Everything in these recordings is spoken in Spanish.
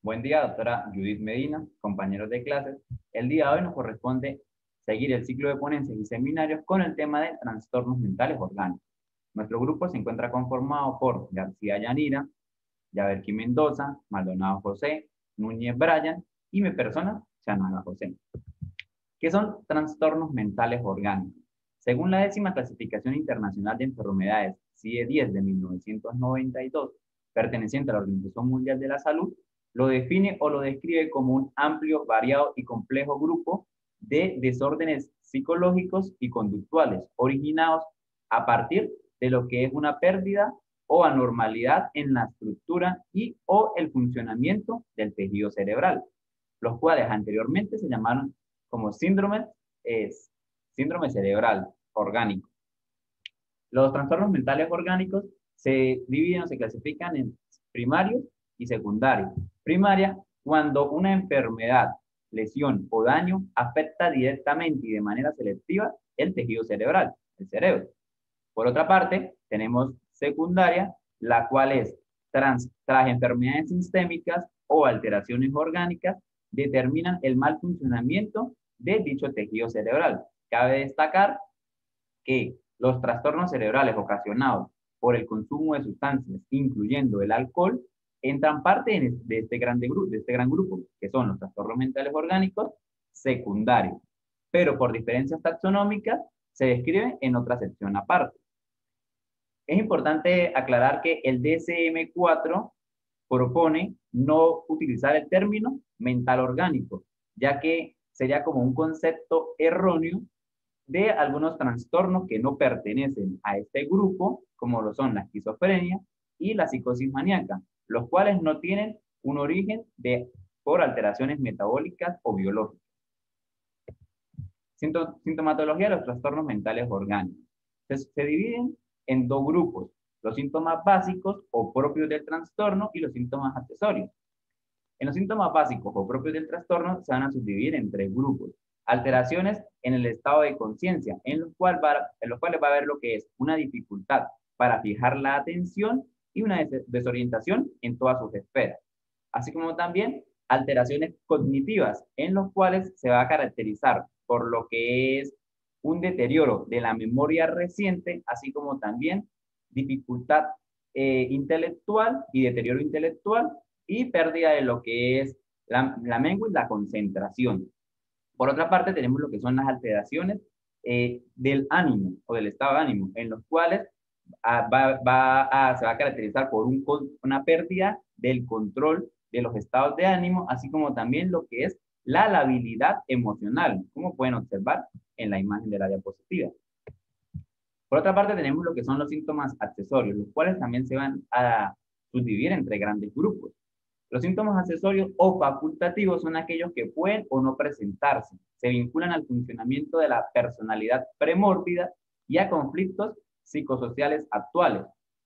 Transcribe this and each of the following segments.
Buen día, doctora Judith Medina, compañeros de clases. El día de hoy nos corresponde seguir el ciclo de ponencias y seminarios con el tema de trastornos mentales orgánicos. Nuestro grupo se encuentra conformado por García Yanira, Yaberqui Mendoza, Maldonado José, Núñez Brian y mi persona, Chanaga José. ¿Qué son trastornos mentales orgánicos? Según la 10ª clasificación internacional de enfermedades, CIE-10 de 1992, perteneciente a la Organización Mundial de la Salud, lo define o lo describe como un amplio, variado y complejo grupo de desórdenes psicológicos y conductuales originados a partir de lo que es una pérdida o anormalidad en la estructura y o el funcionamiento del tejido cerebral, los cuales anteriormente se llamaron como síndrome cerebral orgánico. Los trastornos mentales orgánicos se dividen o se clasifican en primarios y secundarios. Primaria, cuando una enfermedad, lesión o daño afecta directamente y de manera selectiva el tejido cerebral, el cerebro. Por otra parte, tenemos secundaria, la cual es tras enfermedades sistémicas o alteraciones orgánicas determinan el mal funcionamiento de dicho tejido cerebral. Cabe destacar que los trastornos cerebrales ocasionados por el consumo de sustancias, incluyendo el alcohol, entran parte de este gran grupo, que son los trastornos mentales orgánicos secundarios, pero por diferencias taxonómicas se describen en otra sección aparte. Es importante aclarar que el DSM-4 propone no utilizar el término mental orgánico, ya que sería como un concepto erróneo de algunos trastornos que no pertenecen a este grupo, como lo son la esquizofrenia y la psicosis maníaca, los cuales no tienen un origen por alteraciones metabólicas o biológicas. Sintomatología de los trastornos mentales orgánicos. Se dividen en dos grupos, los síntomas básicos o propios del trastorno y los síntomas accesorios. En los síntomas básicos o propios del trastorno se van a subdividir en tres grupos. Alteraciones en el estado de conciencia, en los cuales va a haber lo que es una dificultad para fijar la atención y una desorientación en todas sus esferas. Así como también alteraciones cognitivas, en los cuales se va a caracterizar por lo que es un deterioro de la memoria reciente, así como también dificultad intelectual y deterioro intelectual y pérdida de lo que es la lengua y la concentración. Por otra parte, tenemos lo que son las alteraciones del ánimo o del estado de ánimo, en los cuales se va a caracterizar por una pérdida del control de los estados de ánimo, así como también lo que es la labilidad emocional, como pueden observar en la imagen de la diapositiva. Por otra parte, tenemos lo que son los síntomas accesorios, los cuales también se van a subdividir entre grandes grupos. Los síntomas accesorios o facultativos son aquellos que pueden o no presentarse, se vinculan al funcionamiento de la personalidad premórbida y a conflictos psicosociales actuales.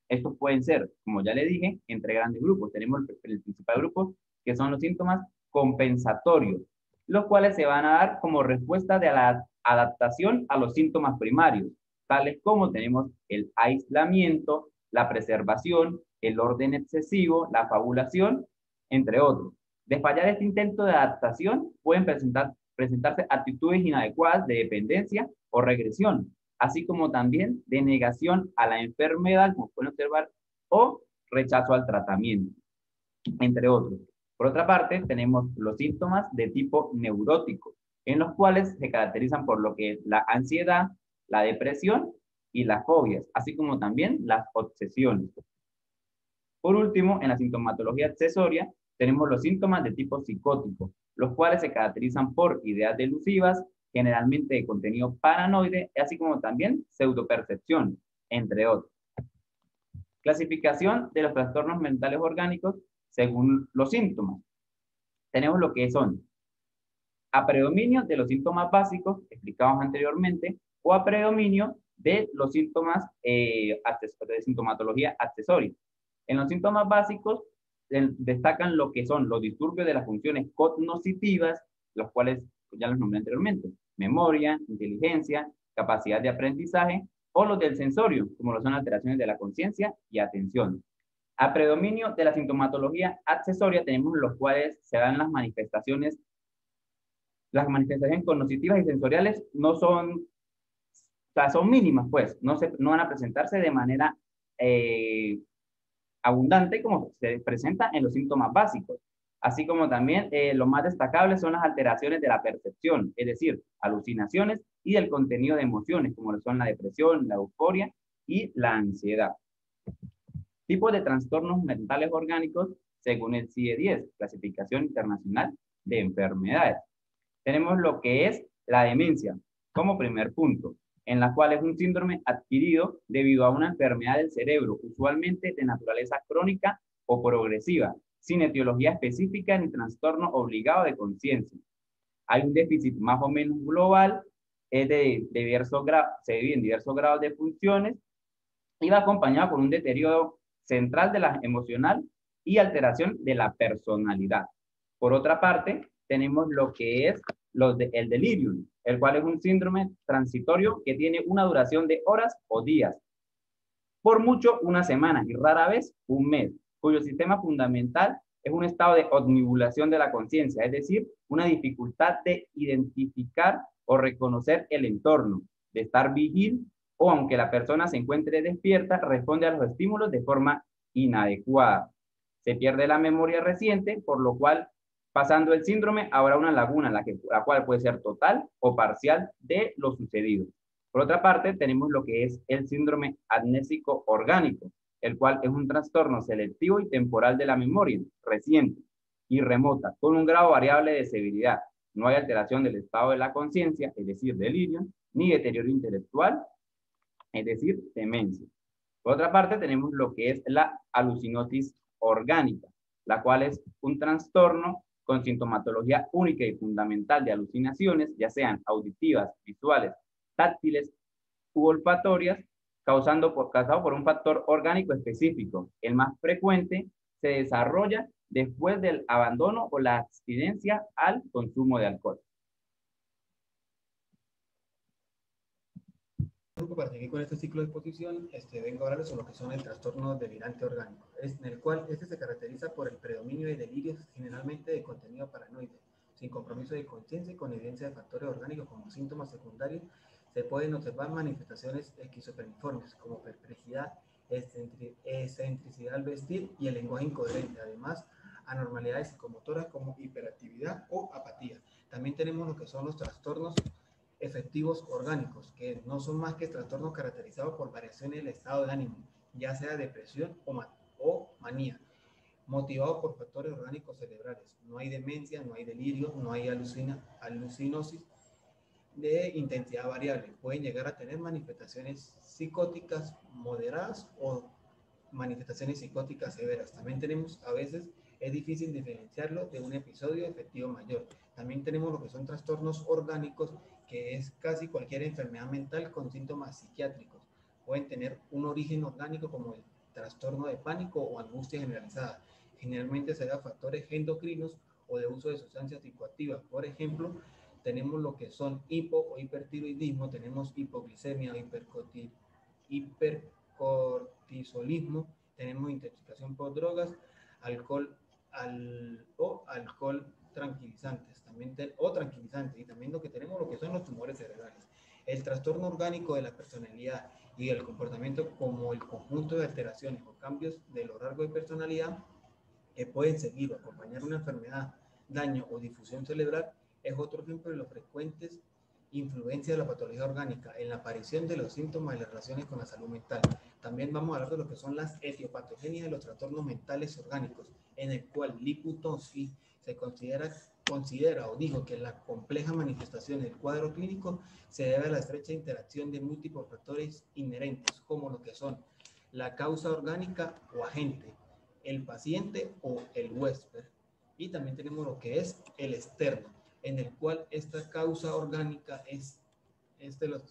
Estos pueden ser, como ya le dije, entre grandes grupos. Tenemos el principal grupo, que son los síntomas compensatorios, los cuales se van a dar como respuesta de la adaptación a los síntomas primarios, tales como tenemos el aislamiento, la preservación, el orden excesivo, la fabulación, entre otros. De fallar este intento de adaptación, pueden presentarse actitudes inadecuadas de dependencia o regresión, así como también de negación a la enfermedad, como pueden observar, o rechazo al tratamiento, entre otros. Por otra parte, tenemos los síntomas de tipo neurótico, en los cuales se caracterizan por lo que es la ansiedad, la depresión y las fobias, así como también las obsesiones. Por último, en la sintomatología accesoria, tenemos los síntomas de tipo psicótico, los cuales se caracterizan por ideas delusivas, generalmente de contenido paranoide, así como también pseudopercepción, entre otros. Clasificación de los trastornos mentales orgánicos según los síntomas. Tenemos lo que son a predominio de los síntomas básicos explicados anteriormente o a predominio de los síntomas de sintomatología accesoria. En los síntomas básicos destacan lo que son los disturbios de las funciones cognitivas, los cuales ya los nombré anteriormente, memoria, inteligencia, capacidad de aprendizaje, o los del sensorio, como lo son alteraciones de la conciencia y atención. A predominio de la sintomatología accesoria tenemos los cuales se dan las manifestaciones cognitivas y sensoriales no son, o sea, son mínimas, pues, no van a presentarse de manera abundante como se presenta en los síntomas básicos. Así como también lo más destacable son las alteraciones de la percepción, es decir, alucinaciones y del contenido de emociones, como lo son la depresión, la euforia y la ansiedad. Tipos de trastornos mentales orgánicos según el CIE-10, Clasificación Internacional de Enfermedades. Tenemos lo que es la demencia como primer punto, en la cual es un síndrome adquirido debido a una enfermedad del cerebro, usualmente de naturaleza crónica o progresiva, sin etiología específica ni trastorno obligado de conciencia. Hay un déficit más o menos global, es se divide en diversos grados de funciones y va acompañado con un deterioro central de la emocional y alteración de la personalidad. Por otra parte, tenemos lo que es el delirium, el cual es un síndrome transitorio que tiene una duración de horas o días, por mucho una semana y rara vez un mes, cuyo sistema fundamental es un estado de omnibulación de la conciencia, es decir, una dificultad de identificar o reconocer el entorno, de estar vigil o aunque la persona se encuentre despierta, responde a los estímulos de forma inadecuada. Se pierde la memoria reciente, por lo cual, pasando el síndrome, habrá una laguna, la cual puede ser total o parcial de lo sucedido. Por otra parte, tenemos lo que es el síndrome amnésico orgánico, el cual es un trastorno selectivo y temporal de la memoria, reciente y remota, con un grado variable de severidad. No hay alteración del estado de la conciencia, es decir, delirio, ni deterioro intelectual, es decir, demencia. Por otra parte, tenemos lo que es la alucinosis orgánica, la cual es un trastorno con sintomatología única y fundamental de alucinaciones, ya sean auditivas, visuales, táctiles u olfatorias, causado por un factor orgánico específico. El más frecuente se desarrolla después del abandono o la abstinencia al consumo de alcohol. Para seguir con este ciclo de exposición, vengo a hablar sobre lo que son el trastorno delirante orgánico, en el cual se caracteriza por el predominio de delirios generalmente de contenido paranoide, sin compromiso de conciencia y con evidencia de factores orgánicos como síntomas secundarios. Se pueden observar manifestaciones esquizofreniformes como perplejidad, excentricidad al vestir y el lenguaje incoherente. Además, anormalidades psicomotoras como hiperactividad o apatía. También tenemos lo que son los trastornos efectivos orgánicos, que no son más que trastornos caracterizados por variaciones del estado de ánimo, ya sea depresión o manía, motivado por factores orgánicos cerebrales. No hay demencia, no hay delirio, no hay alucinosis de intensidad variable. Pueden llegar a tener manifestaciones psicóticas moderadas o manifestaciones psicóticas severas. También tenemos, a veces es difícil diferenciarlo de un episodio efectivo mayor. También tenemos lo que son trastornos orgánicos, que es casi cualquier enfermedad mental con síntomas psiquiátricos. Pueden tener un origen orgánico como el trastorno de pánico o angustia generalizada. Generalmente se da a factores endocrinos o de uso de sustancias psicoactivas. Por ejemplo, tenemos lo que son hipo o hipertiroidismo, tenemos hipoglicemia o hipercortisolismo, tenemos intoxicación por drogas, alcohol tranquilizantes, tranquilizantes, y también lo que tenemos lo que son los tumores cerebrales. El trastorno orgánico de la personalidad y el comportamiento como el conjunto de alteraciones o cambios de lo largo de personalidad que pueden seguir o acompañar una enfermedad, daño o difusión cerebral es otro ejemplo de los frecuentes influencia de la patología orgánica en la aparición de los síntomas de las relaciones con la salud mental. También vamos a hablar de lo que son las etiopatogenias de los trastornos mentales orgánicos, en el cual Liputowski se considera o dijo que la compleja manifestación del cuadro clínico se debe a la estrecha interacción de múltiples factores inherentes, como lo que son la causa orgánica o agente, el paciente o el huésped. Y también tenemos lo que es el externo, en el cual esta causa orgánica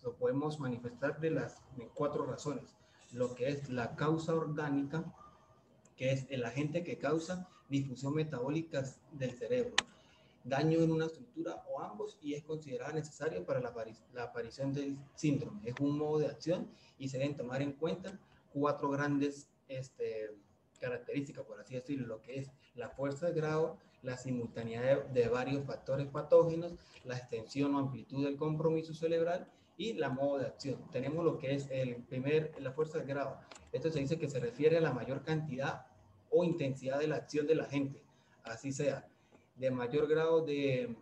lo podemos manifestar de 4 razones. Lo que es la causa orgánica, que es el agente que causa difusión metabólica del cerebro, daño en una estructura o ambos, y es considerada necesario para la aparición del síndrome. Es un modo de acción y se deben tomar en cuenta 4 grandes características, por así decirlo, lo que es la fuerza de grado, la simultaneidad de varios factores patógenos, la extensión o amplitud del compromiso cerebral y la modo de acción. Tenemos lo que es la fuerza de grado. Esto se dice que se refiere a la mayor cantidad o intensidad de la acción de la gente, así sea, de mayor grado de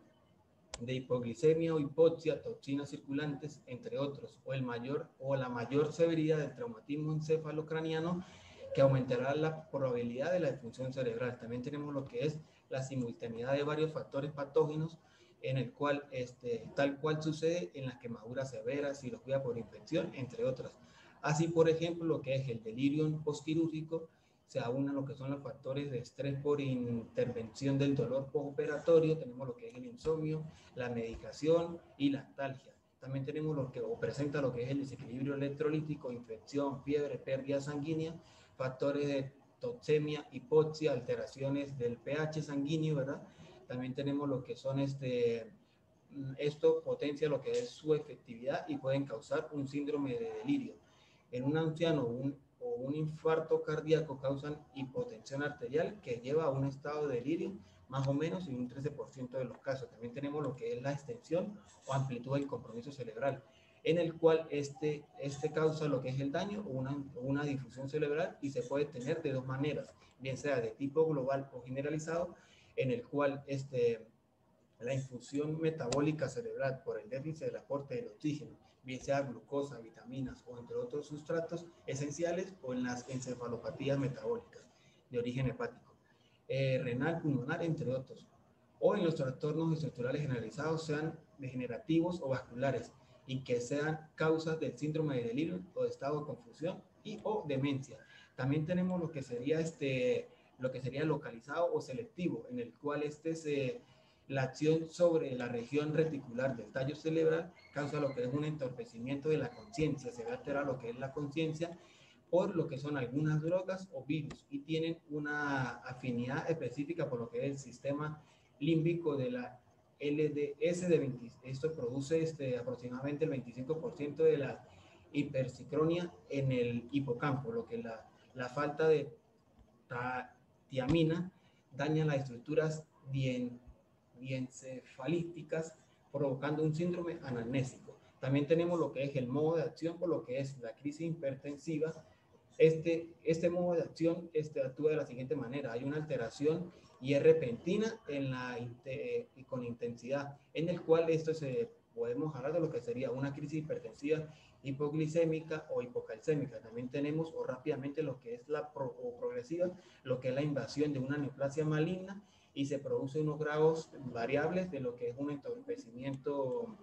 hipoglicemia o hipoxia, toxinas circulantes, entre otros, o la mayor severidad del traumatismo encefalocraniano que aumentará la probabilidad de la disfunción cerebral. También tenemos lo que es la simultaneidad de varios factores patógenos en el cual, tal cual sucede en las quemaduras severas, cirugía por infección, entre otras. Así, por ejemplo, lo que es el delirium postquirúrgico, se aunan lo que son los factores de estrés por intervención del dolor postoperatorio, tenemos lo que es el insomnio, la medicación y la nostalgia. También tenemos lo que presenta lo que es el desequilibrio electrolítico, infección, fiebre, pérdida sanguínea, factores de toxemia, hipoxia, alteraciones del pH sanguíneo, ¿verdad? También tenemos lo que son esto potencia lo que es su efectividad y pueden causar un síndrome de delirio. En un anciano o un infarto cardíaco causan hipotensión arterial que lleva a un estado de delirio más o menos en un 13% de los casos. También tenemos lo que es la extensión o amplitud del compromiso cerebral, en el cual este causa lo que es el daño o una difusión cerebral y se puede tener de dos maneras, bien sea de tipo global o generalizado, en el cual la infusión metabólica cerebral por el déficit del aporte del oxígeno, bien sea glucosa, vitaminas o entre otros sustratos esenciales, o en las encefalopatías metabólicas de origen hepático, renal, pulmonar, entre otros, o en los trastornos estructurales generalizados, sean degenerativos o vasculares, y que sean causas del síndrome de delirio o de estado de confusión y o demencia. También tenemos lo que sería localizado o selectivo, en el cual la acción sobre la región reticular del tallo cerebral causa lo que es un entorpecimiento de la conciencia, se va a alterar lo que es la conciencia por lo que son algunas drogas o virus y tienen una afinidad específica por lo que es el sistema límbico de la LDS de 20. Esto produce aproximadamente el 25% de la hipersincronia en el hipocampo, lo que la falta de tiamina daña las estructuras diencefalíticas, provocando un síndrome anamnésico. También tenemos lo que es el modo de acción por lo que es la crisis hipertensiva. Modo de acción actúa de la siguiente manera: hay una alteración y es repentina y con intensidad, en el cual podemos hablar de lo que sería una crisis hipertensiva hipoglicémica o hipocalcémica. También tenemos o rápidamente lo que es progresiva, lo que es la invasión de una neoplasia maligna y se produce unos grados variables de lo que es un entorpecimiento.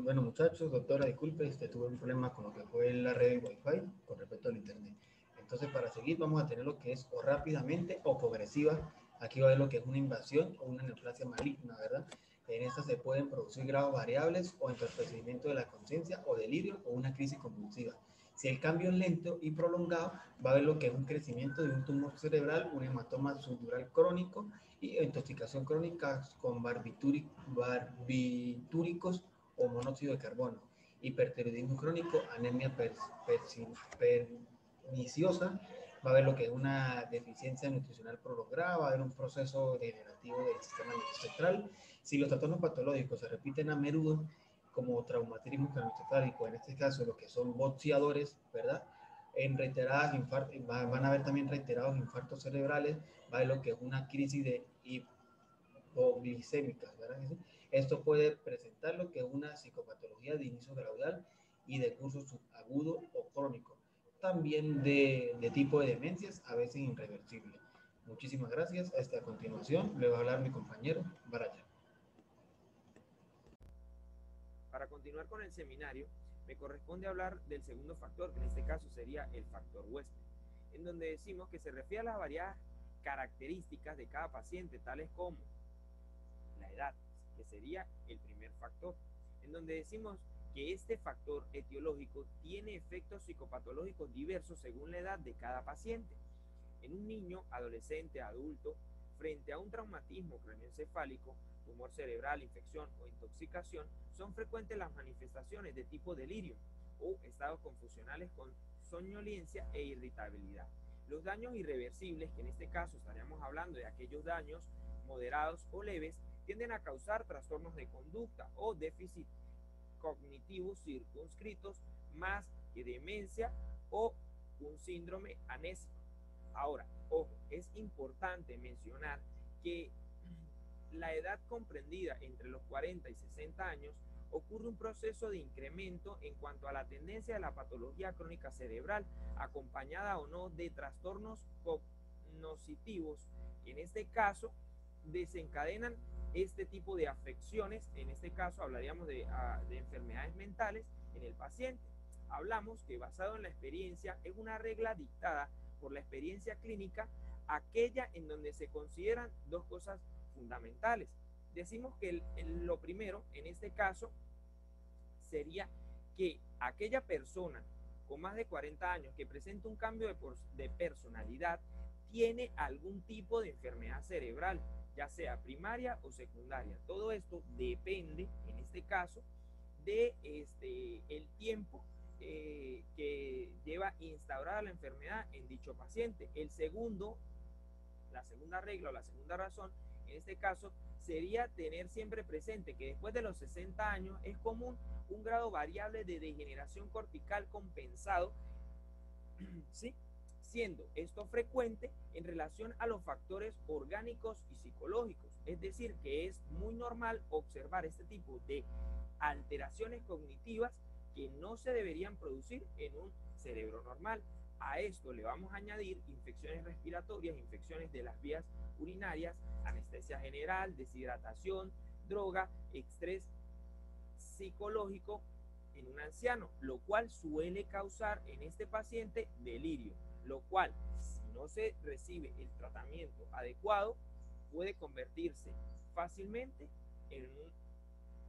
Bueno, muchachos, doctora, disculpe, tuve un problema con lo que fue la red de Wi-Fi con respecto al internet. Entonces, para seguir, vamos a tener lo que es o rápidamente o progresiva. Aquí va a haber lo que es una invasión o una neoplasia maligna, ¿verdad? En esta se pueden producir grados variables o entorpecimiento de la conciencia o delirio o una crisis convulsiva. Si el cambio es lento y prolongado, va a haber lo que es un crecimiento de un tumor cerebral, un hematoma subdural crónico y intoxicación crónica con barbitúricos o monóxido de carbono, hipertiroidismo crónico, anemia perniciosa, va a haber lo que es una deficiencia nutricional prolongada, va a haber un proceso degenerativo del sistema nervioso central. Si los trastornos patológicos se repiten a menudo, como traumatismo craneoencefálico, en este caso lo que son boxeadores, ¿verdad? En reiteradas van a haber también reiterados infartos cerebrales, va a haber lo que es una crisis de hipoglicémica, ¿verdad? Esto puede presentar lo que es una psicopatología de inicio gradual y de curso subagudo o crónico. También de tipo de demencias, a veces irreversible. Muchísimas gracias. A continuación le va a hablar mi compañero Baraya. Para continuar con el seminario, me corresponde hablar del segundo factor, que en este caso sería el factor huésped, en donde decimos que se refiere a las variadas características de cada paciente, tales como la edad, que sería el primer factor, en donde decimos que este factor etiológico tiene efectos psicopatológicos diversos según la edad de cada paciente. En un niño, adolescente, adulto, frente a un traumatismo craneoencefálico, tumor cerebral, infección o intoxicación, son frecuentes las manifestaciones de tipo delirio o estados confusionales con somnolencia e irritabilidad. Los daños irreversibles, que en este caso estaríamos hablando de aquellos daños moderados o leves, tienden a causar trastornos de conducta o déficit cognitivos circunscritos más que demencia o un síndrome anésico. Ahora, ojo, es importante mencionar que la edad comprendida entre los 40 y 60 años ocurre un proceso de incremento en cuanto a la tendencia de la patología crónica cerebral, acompañada o no de trastornos cognitivos, que en este caso desencadenan este tipo de afecciones. En este caso hablaríamos de enfermedades mentales en el paciente. Hablamos que basado en la experiencia es una regla dictada por la experiencia clínica, aquella en donde se consideran dos cosas fundamentales. Decimos que lo primero en este caso sería que aquella persona con más de 40 años que presenta un cambio de personalidad tiene algún tipo de enfermedad cerebral, ya sea primaria o secundaria. Todo esto depende, en este caso, de el tiempo que lleva instaurada la enfermedad en dicho paciente. La segunda regla o la segunda razón, en este caso, sería tener siempre presente que después de los 60 años es común un grado variable de degeneración cortical compensado, ¿sí?, siendo esto frecuente en relación a los factores orgánicos y psicológicos. Es decir, que es muy normal observar este tipo de alteraciones cognitivas que no se deberían producir en un cerebro normal. A esto le vamos a añadir infecciones respiratorias, infecciones de las vías urinarias, anestesia general, deshidratación, droga, estrés psicológico en un anciano, lo cual suele causar en este paciente delirio, lo cual, si no se recibe el tratamiento adecuado, puede convertirse fácilmente en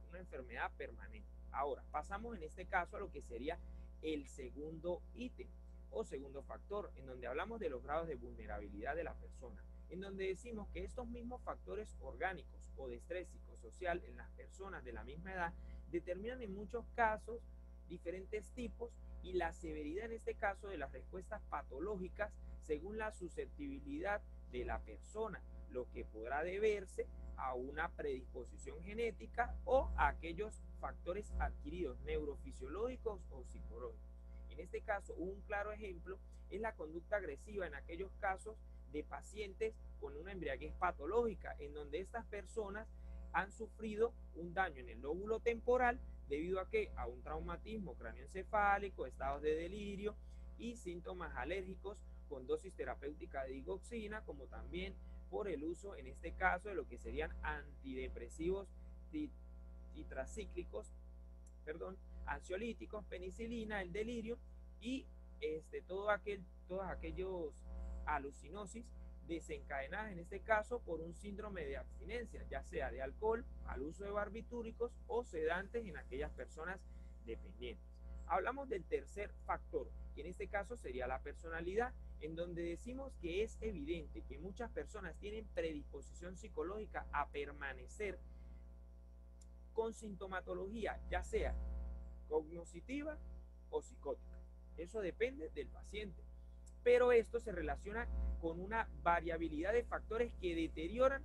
una enfermedad permanente. Ahora, pasamos en este caso a lo que sería el segundo ítem o segundo factor, en donde hablamos de los grados de vulnerabilidad de la persona, en donde decimos que estos mismos factores orgánicos o de estrés psicosocial en las personas de la misma edad determinan en muchos casos diferentes tipos y la severidad en este caso de las respuestas patológicas según la susceptibilidad de la persona, lo que podrá deberse a una predisposición genética o a aquellos factores adquiridos neurofisiológicos o psicológicos. En este caso, un claro ejemplo es la conducta agresiva en aquellos casos de pacientes con una embriaguez patológica, en donde estas personas han sufrido un daño en el lóbulo temporal debido a que a un traumatismo craneoencefálico, estados de delirio y síntomas alérgicos con dosis terapéutica de digoxina, como también por el uso en este caso de lo que serían antidepresivos tetracíclicos, ansiolíticos, penicilina, el delirio y todos aquellos alucinosis desencadenadas en este caso por un síndrome de abstinencia, ya sea de alcohol, al uso de barbitúricos o sedantes en aquellas personas dependientes. Hablamos del tercer factor, que en este caso sería la personalidad, en donde decimos que es evidente que muchas personas tienen predisposición psicológica a permanecer con sintomatología, ya sea cognitiva o psicótica. Eso depende del paciente. Pero esto se relaciona con una variabilidad de factores que deterioran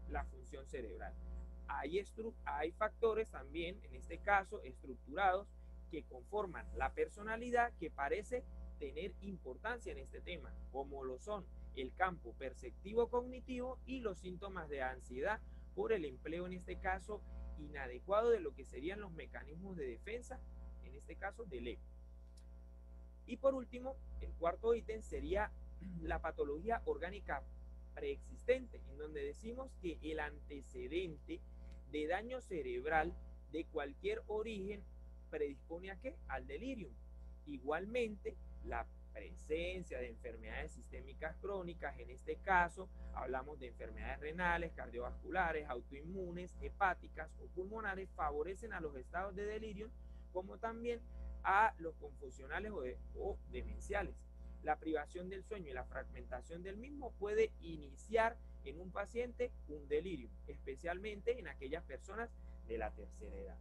la función cerebral. Hay factores también, en este caso, estructurados, que conforman la personalidad, que parece tener importancia en este tema, como lo son el campo perceptivo cognitivo y los síntomas de ansiedad por el empleo, en este caso, inadecuado de lo que serían los mecanismos de defensa, en este caso del ego. Y por último, el cuarto ítem sería la patología orgánica preexistente, en donde decimos que el antecedente de daño cerebral de cualquier origen predispone a al delirio. Igualmente, la presencia de enfermedades sistémicas crónicas, en este caso hablamos de enfermedades renales, cardiovasculares, autoinmunes, hepáticas o pulmonares, favorecen a los estados de delirio, como también a los confusionales o demenciales. La privación del sueño y la fragmentación del mismo puede iniciar en un paciente un delirio, especialmente en aquellas personas de la tercera edad.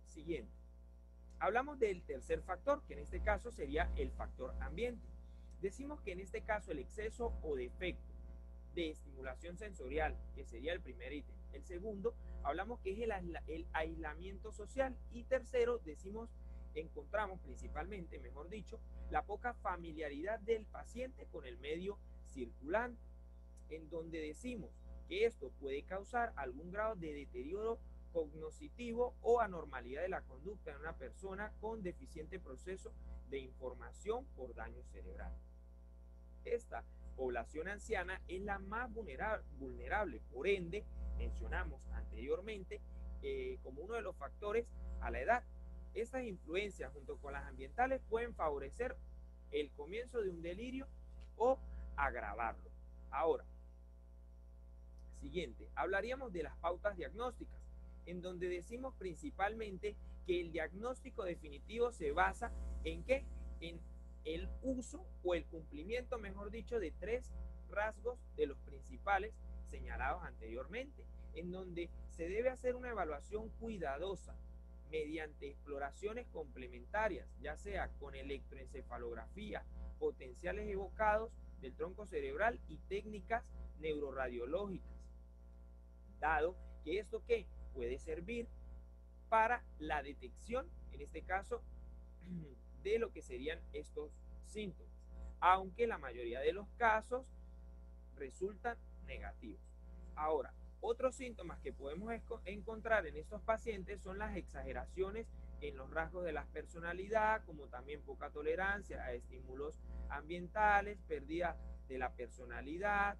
Siguiente. Hablamos del tercer factor, que en este caso sería el factor ambiente. Decimos que en este caso el exceso o defecto de estimulación sensorial, que sería el primer ítem. El segundo, hablamos que es el aislamiento social. Y tercero, encontramos principalmente, mejor dicho, la poca familiaridad del paciente con el medio circulante, en donde decimos que esto puede causar algún grado de deterioro cognitivo o anormalidad de la conducta en una persona con deficiente proceso de información por daño cerebral. Esta población anciana es la más vulnerable, por ende, mencionamos anteriormente como uno de los factores a la edad. Estas influencias junto con las ambientales pueden favorecer el comienzo de un delirio o agravarlo. Ahora, siguiente, hablaríamos de las pautas diagnósticas, en donde decimos principalmente que el diagnóstico definitivo se basa en ¿qué? En el uso o el cumplimiento, mejor dicho, de 3 rasgos de los principales señalados anteriormente, en donde se debe hacer una evaluación cuidadosa mediante exploraciones complementarias, ya sea con electroencefalografía, potenciales evocados del tronco cerebral y técnicas neuroradiológicas, dado que esto ¿qué? Puede servir para la detección, en este caso, de lo que serían estos síntomas, aunque la mayoría de los casos resultan negativos. Ahora, otros síntomas que podemos encontrar en estos pacientes son las exageraciones en los rasgos de la personalidad, como también poca tolerancia a estímulos ambientales, pérdida de la personalidad.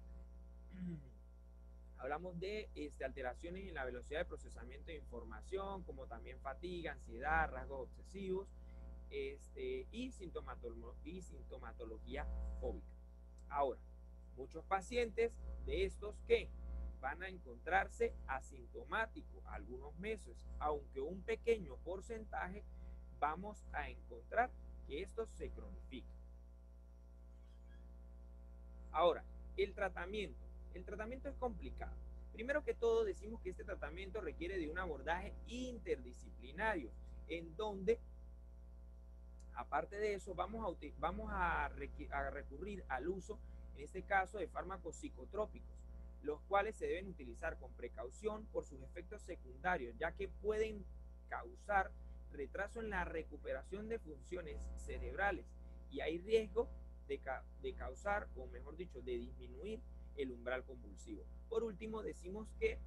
Hablamos de alteraciones en la velocidad de procesamiento de información, como también fatiga, ansiedad, rasgos obsesivos, y sintomatología fóbica. Ahora, muchos pacientes de estos que van a encontrarse asintomáticos algunos meses, aunque un pequeño porcentaje vamos a encontrar que esto se cronifica. Ahora, el tratamiento. El tratamiento es complicado. Primero que todo, decimos que este tratamiento requiere de un abordaje interdisciplinario, en donde, aparte de eso, vamos a recurrir al uso, en este caso, de fármacos psicotrópicos, los cuales se deben utilizar con precaución por sus efectos secundarios, ya que pueden causar retraso en la recuperación de funciones cerebrales y hay riesgo de causar, o mejor dicho, de disminuir el umbral convulsivo. Por último, decimos que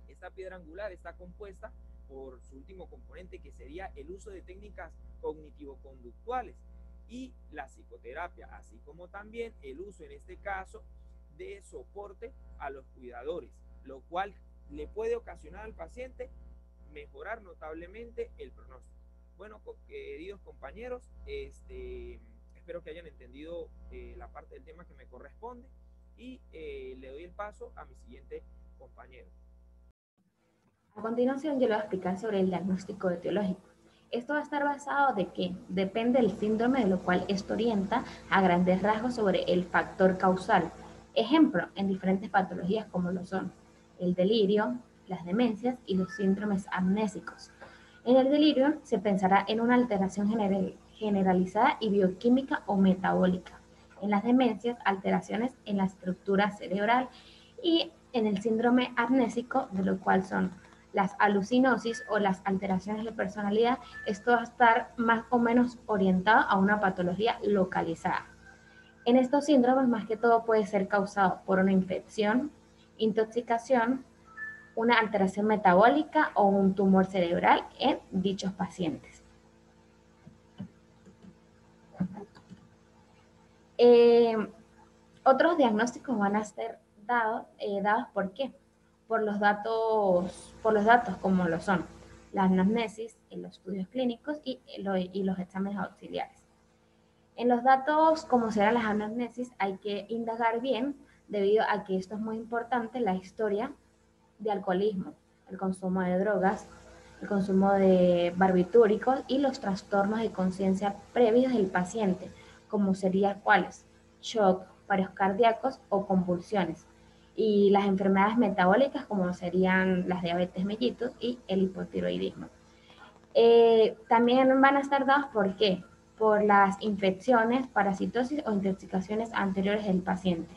esta piedra angular está compuesta por su último componente, que sería el uso de técnicas cognitivo-conductuales y la psicoterapia, así como también el uso, en este caso, de soporte a los cuidadores, lo cual le puede ocasionar al paciente mejorar notablemente el pronóstico. Bueno, queridos compañeros, espero que hayan entendido la parte del tema que me corresponde y le doy el paso a mi siguiente compañero. A continuación, yo le voy a explicar sobre el diagnóstico etiológico. Esto va a estar basado de que depende del síndrome, de lo cual esto orienta a grandes rasgos sobre el factor causal. Ejemplo, en diferentes patologías como lo son el delirio, las demencias y los síndromes amnésicos. En el delirio se pensará en una alteración generalizada y bioquímica o metabólica. En las demencias, alteraciones en la estructura cerebral, y en el síndrome amnésico, de lo cual son las alucinosis o las alteraciones de personalidad, esto va a estar más o menos orientado a una patología localizada. En estos síndromes, más que todo, puede ser causado por una infección, intoxicación, una alteración metabólica o un tumor cerebral en dichos pacientes. Otros diagnósticos van a ser dados ¿por qué? Por los datos como lo son la anamnesis, los estudios clínicos y los exámenes auxiliares. En los datos, como serán las anamnesis, hay que indagar bien, debido a que esto es muy importante, la historia de alcoholismo, el consumo de drogas, el consumo de barbitúricos y los trastornos de conciencia previos del paciente, como serían cuáles: shock, paros cardíacos o convulsiones. Y las enfermedades metabólicas como serían las diabetes mellitus y el hipotiroidismo. También van a estar dados ¿por qué? Por las infecciones, parasitosis o intoxicaciones anteriores del paciente.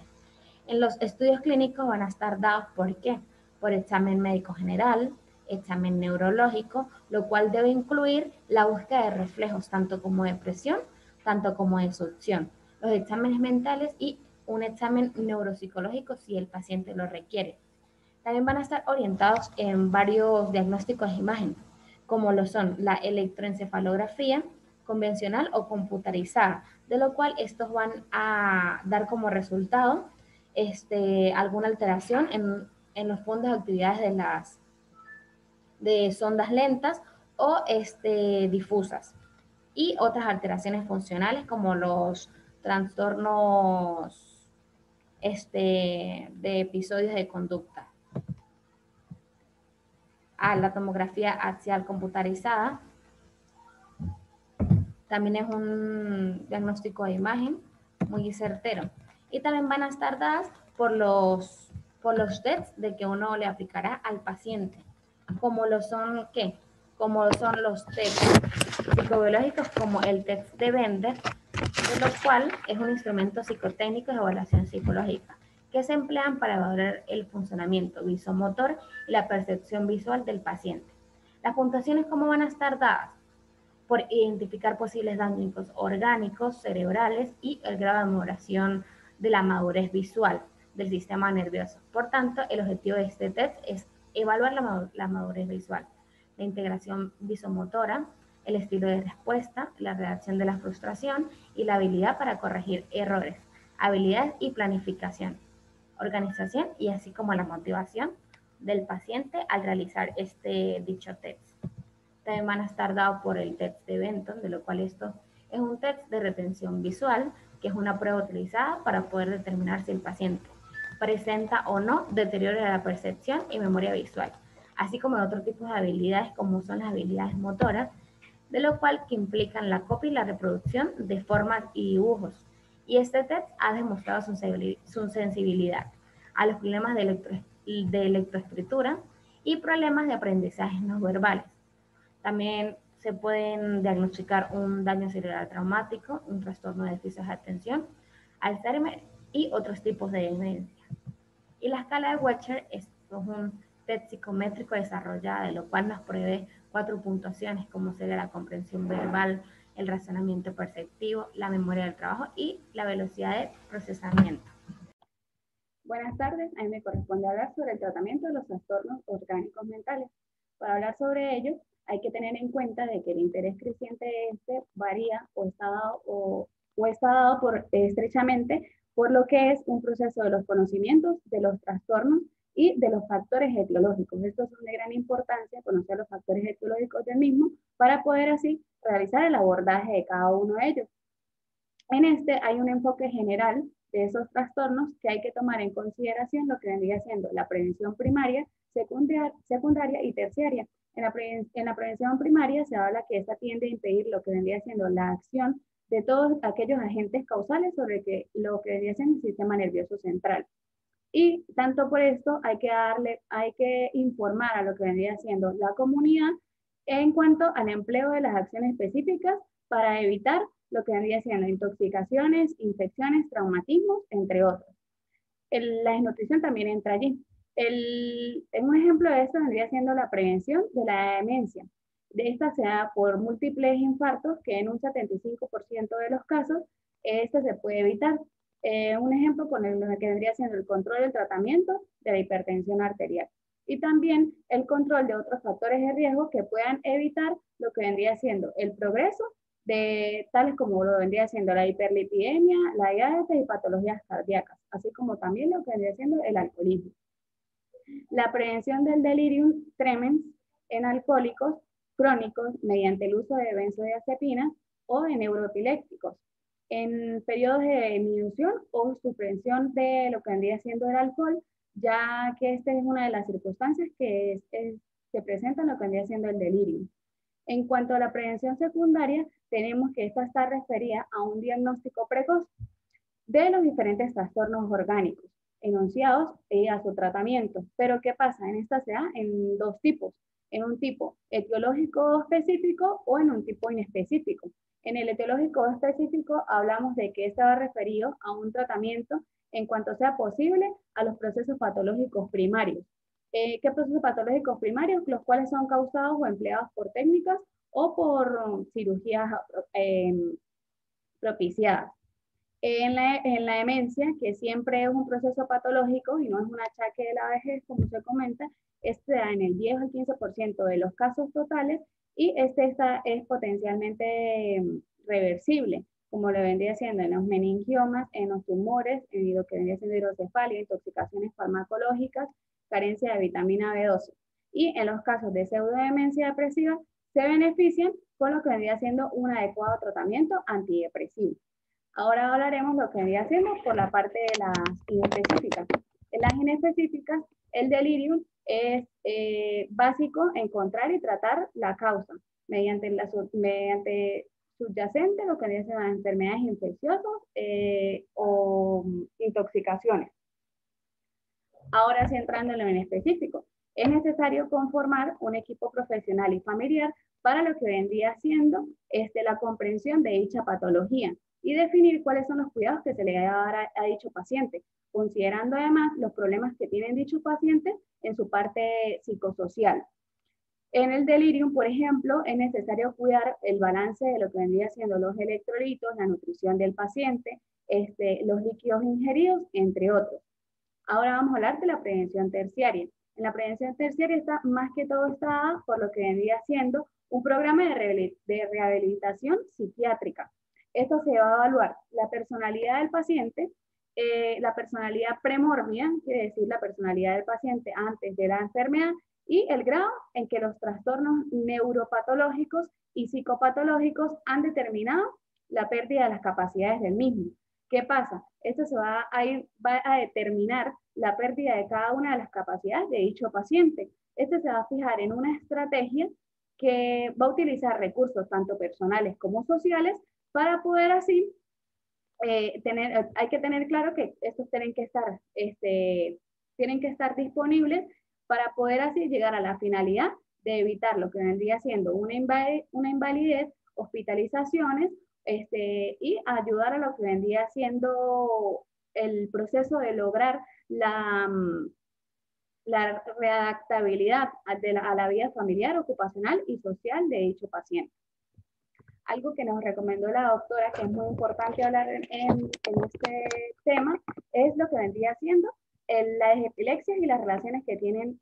En los estudios clínicos van a estar dados ¿por qué? Por examen médico general, examen neurológico, lo cual debe incluir la búsqueda de reflejos, tanto como de presión, tanto como de succión, los exámenes mentales y un examen neuropsicológico si el paciente lo requiere. También van a estar orientados en varios diagnósticos de imagen, como lo son la electroencefalografía convencional o computarizada, de lo cual estos van a dar como resultado alguna alteración en los fondos de actividades de sondas lentas o difusas y otras alteraciones funcionales como los trastornos de episodios de conducta. La tomografía axial computarizada también es un diagnóstico de imagen muy certero. Y también van a estar dadas por los tests de que uno le aplicará al paciente, como lo son, ¿qué? Como son los tests psicobiológicos, como el test de Bender, de lo cual es un instrumento psicotécnico de evaluación psicológica, que se emplean para evaluar el funcionamiento visomotor y la percepción visual del paciente. Las puntuaciones, ¿cómo van a estar dadas? Por identificar posibles daños orgánicos, cerebrales y el grado de maduración de la madurez visual del sistema nervioso. Por tanto, el objetivo de este test es evaluar la madurez visual, la integración visomotora, el estilo de respuesta, la redacción de la frustración y la habilidad para corregir errores, habilidades y planificación, organización y así como la motivación del paciente al realizar dicho test. También van a estar dados por el test de Benton, de lo cual esto es un test de retención visual, que es una prueba utilizada para poder determinar si el paciente presenta o no deterioro de la percepción y memoria visual, así como de otros tipos de habilidades como son las habilidades motoras, de lo cual que implican la copia y la reproducción de formas y dibujos. Y este test ha demostrado su sensibilidad a los problemas de electroescritura y problemas de aprendizaje no verbales. También se pueden diagnosticar un daño cerebral traumático, un trastorno de déficit de atención, Alzheimer y otros tipos de demencia. Y la escala de Wechsler es un test psicométrico desarrollado, de lo cual nos provee 4 puntuaciones, como sería la comprensión verbal, el razonamiento perceptivo, la memoria del trabajo y la velocidad de procesamiento. Buenas tardes, a mí me corresponde hablar sobre el tratamiento de los trastornos orgánicos mentales. Para hablar sobre ello, hay que tener en cuenta de que el interés creciente de este varía o está dado estrechamente por lo que es un proceso de los conocimientos, de los trastornos y de los factores etiológicos. Estos son de gran importancia, conocer los factores etiológicos del mismo para poder así realizar el abordaje de cada uno de ellos. En este hay un enfoque general de esos trastornos que hay que tomar en consideración lo que vendría siendo la prevención primaria, secundaria y terciaria. En la prevención primaria se habla que esta tiende a impedir lo que vendría siendo la acción de todos aquellos agentes causales sobre lo que vendría siendo el sistema nervioso central. Y tanto por esto hay que informar a lo que vendría siendo la comunidad en cuanto al empleo de las acciones específicas para evitar lo que vendría siendo intoxicaciones, infecciones, traumatismos, entre otros. La desnutrición también entra allí. Un ejemplo de esto vendría siendo la prevención de la demencia. De esta se da por múltiples infartos que en un 75% de los casos esto se puede evitar. Un ejemplo con lo que vendría siendo el control del tratamiento de la hipertensión arterial y también el control de otros factores de riesgo que puedan evitar lo que vendría siendo el progreso de tales como lo vendría siendo la hiperlipidemia, la diabetes y patologías cardíacas, así como también lo que vendría siendo el alcoholismo. La prevención del delirium tremens en alcohólicos crónicos mediante el uso de benzodiazepinas o de neuroepilépticos en periodos de disminución o suspensión de lo que vendría siendo el alcohol, ya que esta es una de las circunstancias que se presentan lo que vendría siendo el delirium. En cuanto a la prevención secundaria, tenemos que esta está referida a un diagnóstico precoz. de los diferentes trastornos orgánicos enunciados a su tratamiento. Pero ¿qué pasa? En esta se da en dos tipos, en un tipo etiológico específico o en un tipo inespecífico. En el etiológico específico hablamos de que este va referido a un tratamiento en cuanto sea posible a los procesos patológicos primarios. ¿Qué procesos patológicos primarios? Los cuales son causados o empleados por técnicas o por cirugías propiciadas. En la demencia, que siempre es un proceso patológico y no es un achaque de la vejez, como se comenta, este da en el 10 al 15% de los casos totales y este es potencialmente reversible, como lo vendría siendo en los meningiomas, en los tumores, en lo que vendría siendo hidrocefalia, intoxicaciones farmacológicas, carencia de vitamina B12. Y en los casos de pseudodemencia depresiva, se benefician con lo que vendría siendo un adecuado tratamiento antidepresivo. Ahora hablaremos lo que vendría siendo por la parte de las inespecíficas. En las inespecíficas, el delirium es básico encontrar y tratar la causa mediante subyacente, lo que vendría siendo las enfermedades infecciosas o intoxicaciones. Ahora sí, entrando en lo inespecífico, es necesario conformar un equipo profesional y familiar para lo que vendría siendo la comprensión de dicha patología y definir cuáles son los cuidados que se le va a dar a dicho paciente, considerando además los problemas que tienen dichos pacientes en su parte psicosocial. En el delirium, por ejemplo, es necesario cuidar el balance de lo que vendría siendo los electrolitos, la nutrición del paciente, los líquidos ingeridos, entre otros. Ahora vamos a hablar de la prevención terciaria. En la prevención terciaria está más que todo está por lo que vendría siendo un programa de rehabilitación psiquiátrica. Esto se va a evaluar la personalidad del paciente, la personalidad premórbida, quiere decir la personalidad del paciente antes de la enfermedad, y el grado en que los trastornos neuropatológicos y psicopatológicos han determinado la pérdida de las capacidades del mismo. ¿Qué pasa? Esto va a determinar la pérdida de cada una de las capacidades de dicho paciente. Este se va a fijar en una estrategia que va a utilizar recursos tanto personales como sociales para poder así hay que tener claro que estos tienen que estar disponibles para poder así llegar a la finalidad de evitar lo que vendría siendo una invalidez, hospitalizaciones, y ayudar a lo que vendría siendo el proceso de lograr la readaptabilidad a la vida familiar, ocupacional y social de dicho paciente. Algo que nos recomendó la doctora, que es muy importante hablar en este tema, es lo que vendría siendo las epilepsias y las relaciones que tienen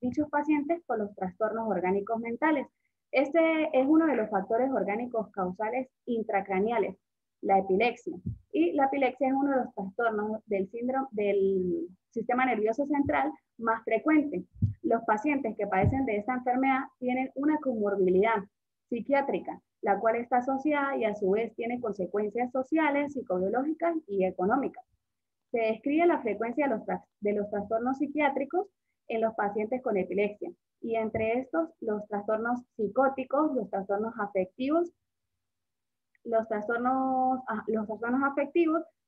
dichos pacientes con los trastornos orgánicos mentales. Este es uno de los factores orgánicos causales intracraneales, la epilepsia. Y la epilepsia es uno de los trastornos del sistema nervioso central más frecuente. Los pacientes que padecen de esta enfermedad tienen una comorbilidad psiquiátrica, la cual está asociada y a su vez tiene consecuencias sociales, psicobiológicas y económicas. Se describe la frecuencia de los trastornos psiquiátricos en los pacientes con epilepsia, y entre estos los trastornos psicóticos, los trastornos afectivos,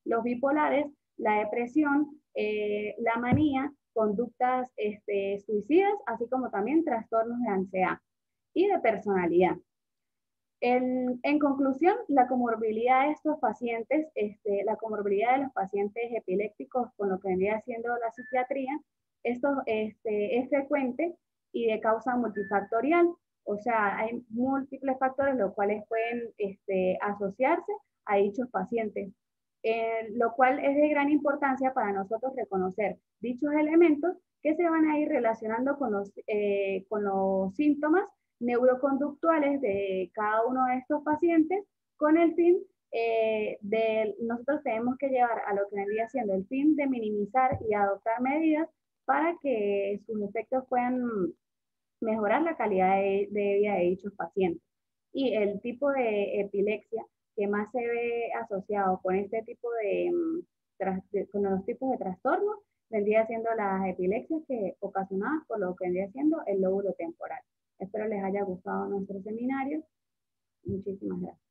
los bipolares, la depresión, la manía, conductas suicidas, así como también trastornos de ansiedad y de personalidad. En conclusión, la comorbilidad de estos pacientes, la comorbilidad de los pacientes epilépticos con lo que vendría siendo la psiquiatría, esto es frecuente y de causa multifactorial. O sea, hay múltiples factores los cuales pueden asociarse a dichos pacientes, lo cual es de gran importancia para nosotros reconocer dichos elementos que se van a ir relacionando con los síntomas neuroconductuales de cada uno de estos pacientes, con el fin nosotros tenemos que llevar a lo que vendría siendo el fin de minimizar y adoptar medidas para que sus efectos puedan mejorar la calidad de vida de dichos pacientes. Y el tipo de epilepsia que más se ve asociado con este tipo con los tipos de trastornos vendría siendo las epilepsias ocasionadas por lo que vendría siendo el lóbulo temporal. Espero les haya gustado nuestro seminario. Muchísimas gracias.